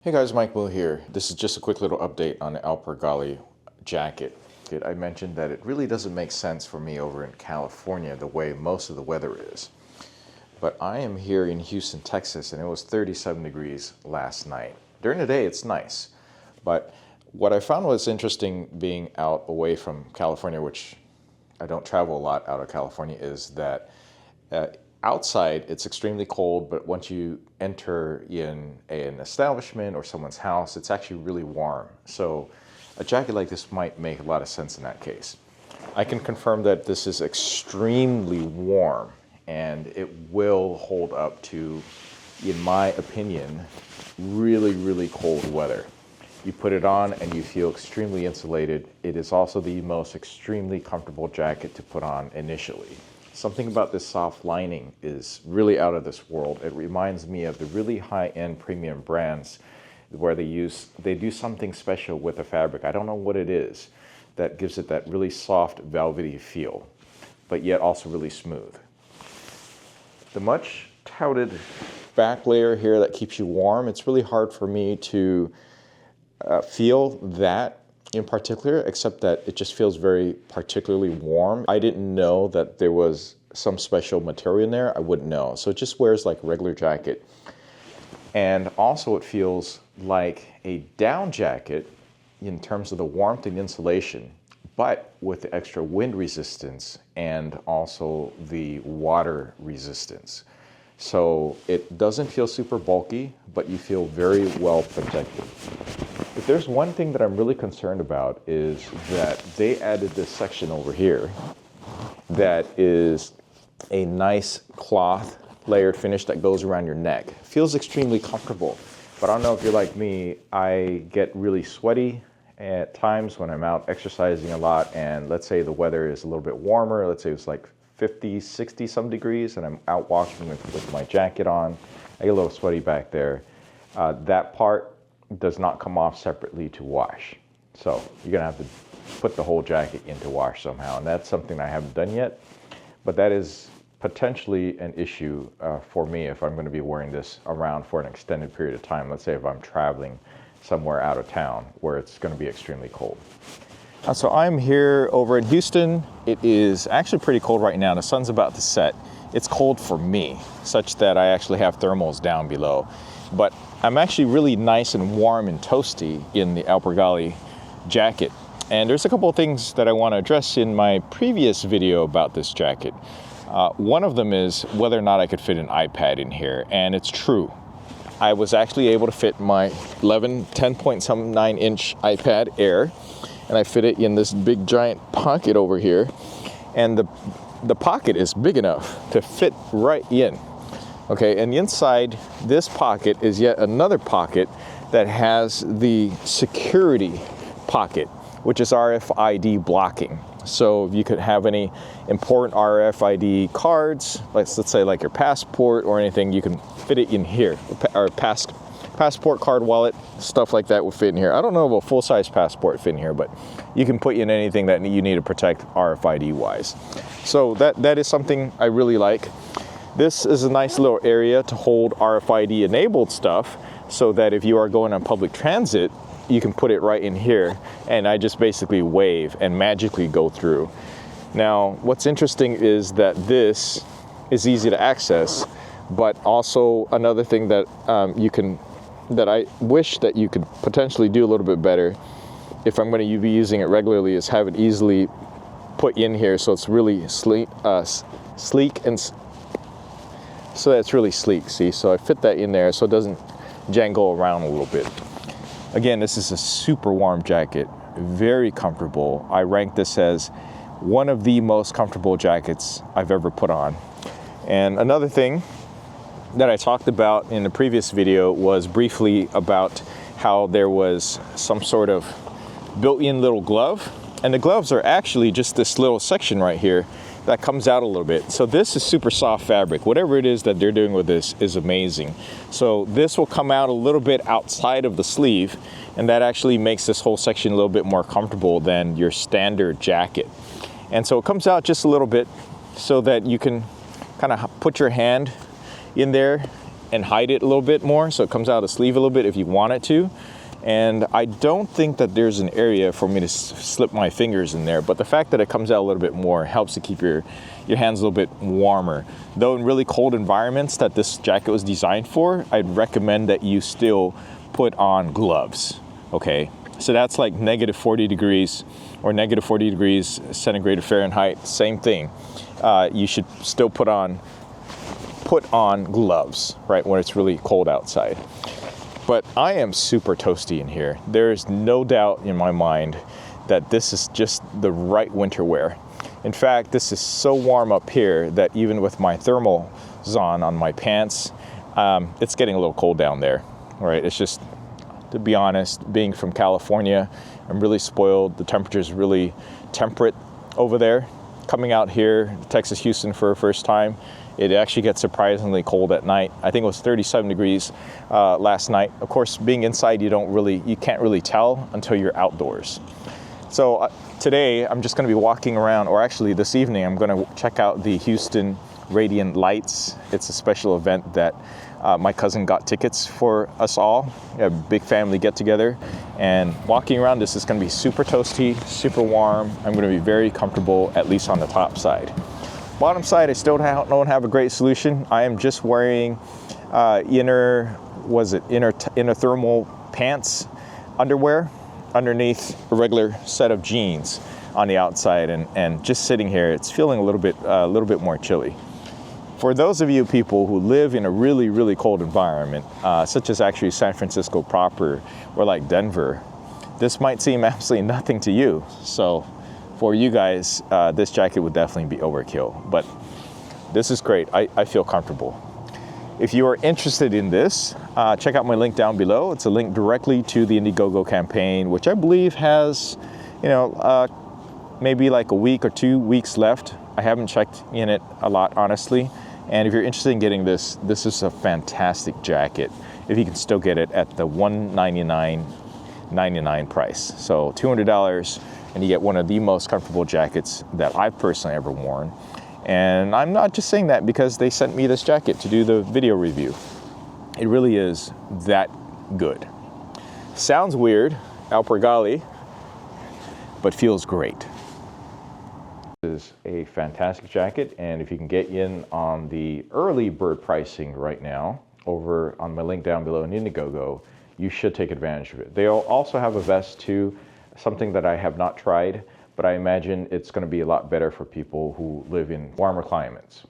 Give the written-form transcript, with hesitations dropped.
Hey guys, Mike Will here. This is just a quick little update on the Alpargali jacket. I mentioned that it really doesn't make sense for me over in California the way most of the weather is. But I am here in Houston, Texas, and it was 37 degrees last night. During the day, it's nice. But what I found was interesting being out away from California, which I don't travel a lot out of California, is that outside, it's extremely cold, but once you enter in an establishment or someone's house, it's actually really warm. So a jacket like this might make a lot of sense in that case. I can confirm that this is extremely warm and it will hold up to, in my opinion, really, really cold weather. You put it on and you feel extremely insulated. It is also the most extremely comfortable jacket to put on initially. Something about this soft lining is really out of this world. It reminds me of the really high-end premium brands where they do something special with the fabric. I don't know what it is that gives it that really soft, velvety feel, but yet also really smooth. The much touted back layer here that keeps you warm, it's really hard for me to feel that in particular, except that it just feels very particularly warm. I didn't know that there was some special material in there. I wouldn't know. So it just wears like a regular jacket. And also it feels like a down jacket in terms of the warmth and insulation, but with the extra wind resistance and also the water resistance. So it doesn't feel super bulky, but you feel very well protected. If there's one thing that I'm really concerned about is that they added this section over here that is a nice cloth layered finish that goes around your neck. It feels extremely comfortable, but I don't know if you're like me, I get really sweaty at times when I'm out exercising a lot, and let's say the weather is a little bit warmer, let's say it's like 50, 60 some degrees, and I'm out walking with my jacket on, I get a little sweaty back there. That part does not come off separately to wash. So you're gonna have to put the whole jacket into wash somehow, and that's something I haven't done yet, but that is potentially an issue for me if I'm gonna be wearing this around for an extended period of time. Let's say if I'm traveling somewhere out of town where it's gonna be extremely cold. So I'm here over in Houston. It is actually pretty cold right now. The sun's about to set. It's cold for me, such that I actually have thermals down below. But I'm actually really nice and warm and toasty in the Alpargali jacket. And there's a couple of things that I want to address in my previous video about this jacket. One of them is whether or not I could fit an iPad in here, and it's true. I was actually able to fit my 10.79 inch iPad Air, and I fit it in this big giant pocket over here. And the pocket is big enough to fit right in. Okay, and inside this pocket is yet another pocket that has the security pocket, which is RFID blocking. So if you could have any important RFID cards, let's say like your passport or anything, you can fit it in here, or passport, card, wallet, stuff like that would fit in here. I don't know if a full-size passport fit in here, but you can put in anything that you need to protect RFID-wise. So that is something I really like. This is a nice little area to hold RFID-enabled stuff so that if you are going on public transit, you can put it right in here, and I just basically wave and magically go through. Now, what's interesting is that this is easy to access, but also another thing that that I wish that you could potentially do a little bit better if I'm going to be using it regularly is have it easily put in here so it's really sleek and so that's really sleek. See, so I fit that in there so it doesn't jangle around a little bit. Again, this is a super warm jacket, very comfortable. I rank this as one of the most comfortable jackets I've ever put on. And another thing that I talked about in the previous video was briefly about how there was some sort of built-in little glove, and the gloves are actually just this little section right here that comes out a little bit. So this is super soft fabric. Whatever it is that they're doing with this is amazing. So this will come out a little bit outside of the sleeve, and that actually makes this whole section a little bit more comfortable than your standard jacket. And so it comes out just a little bit so that you can kind of put your hand in there and hide it a little bit more so it comes out of the sleeve a little bit if you want it to. And I don't think that there's an area for me to slip my fingers in there, but the fact that it comes out a little bit more helps to keep your hands a little bit warmer. Though in really cold environments that this jacket was designed for, I'd recommend that you still put on gloves, okay? So that's like -40 degrees or -40 degrees centigrade or Fahrenheit, same thing. You should still put on gloves, right, when it's really cold outside. But I am super toasty in here. There's no doubt in my mind that this is just the right winter wear. In fact, this is so warm up here that even with my thermals on my pants, it's getting a little cold down there, right? It's just, to be honest, being from California, I'm really spoiled. The temperature is really temperate over there. Coming out here, Texas, Houston for the first time, it actually gets surprisingly cold at night. I think it was 37 degrees last night. Of course, being inside, you can't really tell until you're outdoors. So today, I'm just gonna be walking around, or actually this evening, I'm gonna check out the Houston Radiant Lights. It's a special event that my cousin got tickets for us all, a big family get together. And walking around this is gonna be super toasty, super warm. I'm gonna be very comfortable, at least on the top side. Bottom side, I still don't have a great solution. I am just wearing inner thermal pants, underwear, underneath a regular set of jeans on the outside, and just sitting here, it's feeling a little bit more chilly. For those of you people who live in a really, really cold environment, such as actually San Francisco proper or like Denver, this might seem absolutely nothing to you. So for you guys, this jacket would definitely be overkill, but this is great. I feel comfortable. If you are interested in this, check out my link down below. It's a link directly to the Indiegogo campaign, which I believe has, maybe like a week or 2 weeks left. I haven't checked in it a lot, honestly. And if you're interested in getting this is a fantastic jacket if you can still get it at the $199.99 price. So $200, and you get one of the most comfortable jackets that I've personally ever worn. And I'm not just saying that because they sent me this jacket to do the video review. It really is that good. Sounds weird, Alpargali, but feels great. This is a fantastic jacket, and if you can get in on the early bird pricing right now over on my link down below in Indiegogo, you should take advantage of it. They'll also have a vest too, something that I have not tried, but I imagine it's going to be a lot better for people who live in warmer climates.